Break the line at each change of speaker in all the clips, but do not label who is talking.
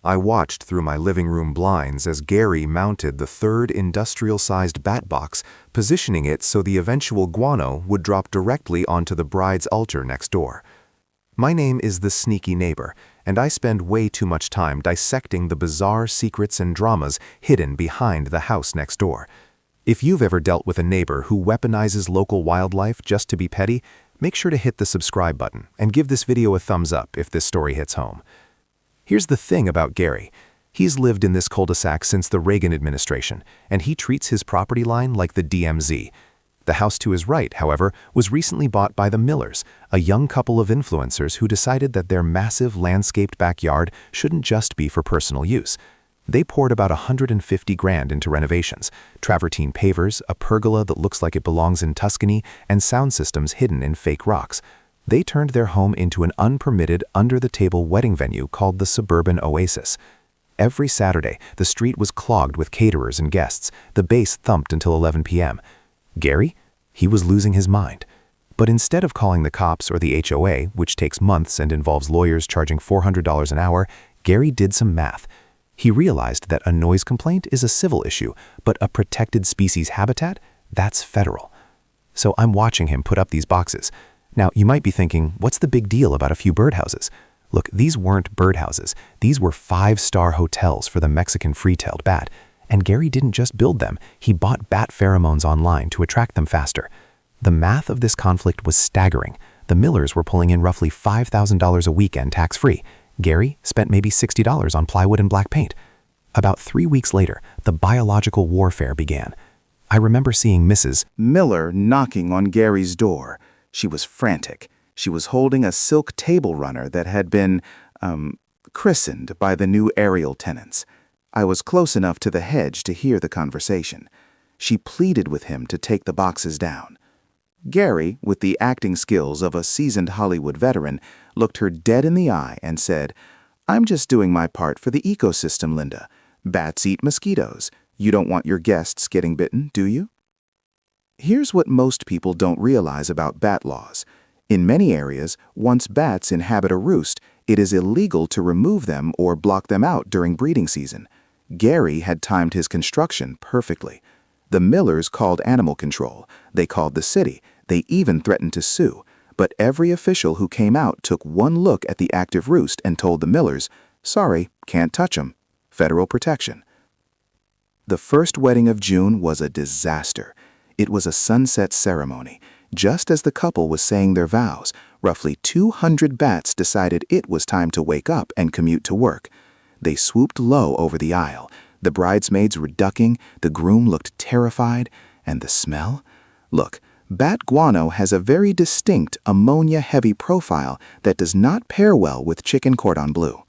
I watched through my living room blinds as Gary mounted the third industrial-sized bat box, positioning it so the eventual guano would drop directly onto the bride's altar next door. My name is the sneaky neighbor, and I spend way too much time dissecting the bizarre secrets and dramas hidden behind the house next door. If you've ever dealt with a neighbor who weaponizes local wildlife just to be petty, make sure to hit the subscribe button and give this video a thumbs up if this story hits home. Here's the thing about Gary. He's lived in this cul-de-sac since the Reagan administration, and he treats his property line like the DMZ. The house to his right, however, was recently bought by the Millers, a young couple of influencers who decided that their massive landscaped backyard shouldn't just be for personal use. They poured about $150,000 into renovations, travertine pavers, a pergola that looks like it belongs in Tuscany, and sound systems hidden in fake rocks. They turned their home into an unpermitted, under-the-table wedding venue called the Suburban Oasis. Every Saturday, the street was clogged with caterers and guests. The bass thumped until 11 p.m. Gary? He was losing his mind. But instead of calling the cops or the HOA, which takes months and involves lawyers charging $400 an hour, Gary did some math. He realized that a noise complaint is a civil issue, but a protected species habitat? That's federal. So I'm watching him put up these boxes. Now, you might be thinking, what's the big deal about a few birdhouses? Look, these weren't birdhouses. These were 5-star hotels for the Mexican free-tailed bat. And Gary didn't just build them, he bought bat pheromones online to attract them faster. The math of this conflict was staggering. The Millers were pulling in roughly $5,000 a weekend tax-free. Gary spent maybe $60 on plywood and black paint. About 3 weeks later, the biological warfare began. I remember seeing Mrs.
Miller knocking on Gary's door. She was frantic. She was holding a silk table runner that had been, christened by the new aerial tenants. I was close enough to the hedge to hear the conversation. She pleaded with him to take the boxes down. Gary, with the acting skills of a seasoned Hollywood veteran, looked her dead in the eye and said, "I'm just doing my part for the ecosystem, Linda. Bats eat mosquitoes. You don't want your guests getting bitten, do you?" Here's what most people don't realize about bat laws. In many areas, once bats inhabit a roost, it is illegal to remove them or block them out during breeding season. Gary had timed his construction perfectly. The Millers called animal control. They called the city. They even threatened to sue. But every official who came out took one look at the active roost and told the Millers, "Sorry, can't touch 'em. Federal protection." The first wedding of June was a disaster. It was a sunset ceremony. Just as the couple was saying their vows, roughly 200 bats decided it was time to wake up and commute to work. They swooped low over the aisle. The bridesmaids were ducking, the groom looked terrified, and the smell? Look, bat guano has a very distinct ammonia-heavy profile that does not pair well with chicken cordon bleu.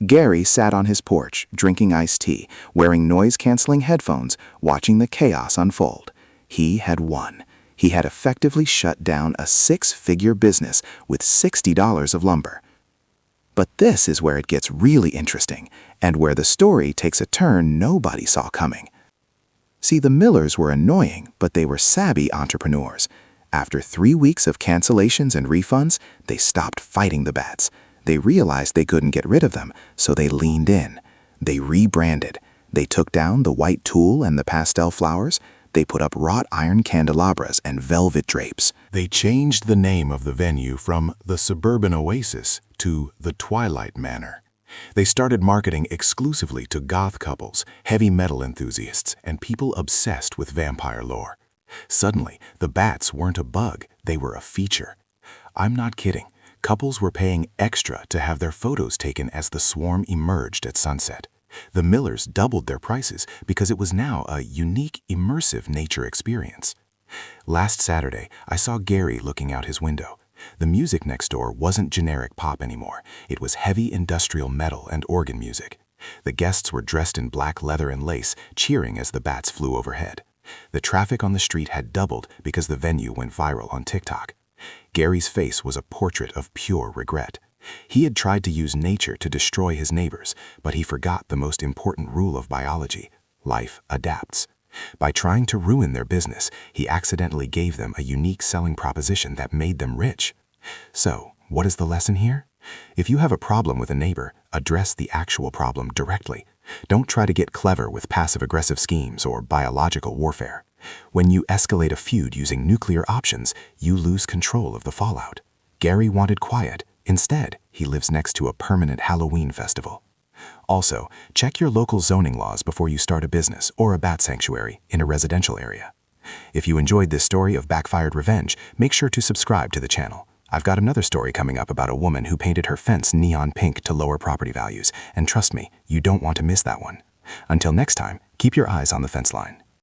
Gary sat on his porch, drinking iced tea, wearing noise-canceling headphones, watching the chaos unfold. He had won. He had effectively shut down a 6-figure business with $60 of lumber. But this is where it gets really interesting, and where the story takes a turn nobody saw coming. See, the Millers were annoying, but they were savvy entrepreneurs. After 3 weeks of cancellations and refunds, they stopped fighting the bats. They realized they couldn't get rid of them, so they leaned in. They rebranded. They took down the white tulle and the pastel flowers. They put up wrought iron candelabras and velvet drapes.
They changed the name of the venue from the Suburban Oasis to the Twilight Manor. They started marketing exclusively to goth couples, heavy metal enthusiasts, and people obsessed with vampire lore. Suddenly, the bats weren't a bug, they were a feature. I'm not kidding. Couples were paying extra to have their photos taken as the swarm emerged at sunset. The Millers doubled their prices because it was now a unique, immersive nature experience. Last Saturday, I saw Gary looking out his window. The music next door wasn't generic pop anymore. It was heavy industrial metal and organ music. The guests were dressed in black leather and lace, cheering as the bats flew overhead. The traffic on the street had doubled because the venue went viral on TikTok. Gary's face was a portrait of pure regret. He had tried to use nature to destroy his neighbors, but he forgot the most important rule of biology: life adapts. By trying to ruin their business, he accidentally gave them a unique selling proposition that made them rich. So, what is the lesson here? If you have a problem with a neighbor, address the actual problem directly. Don't try to get clever with passive-aggressive schemes or biological warfare. When you escalate a feud using nuclear options, you lose control of the fallout. Gary wanted quiet. Instead, he lives next to a permanent Halloween festival. Also, check your local zoning laws before you start a business or a bat sanctuary in a residential area. If you enjoyed this story of backfired revenge, make sure to subscribe to the channel. I've got another story coming up about a woman who painted her fence neon pink to lower property values, and trust me, you don't want to miss that one. Until next time, keep your eyes on the fence line.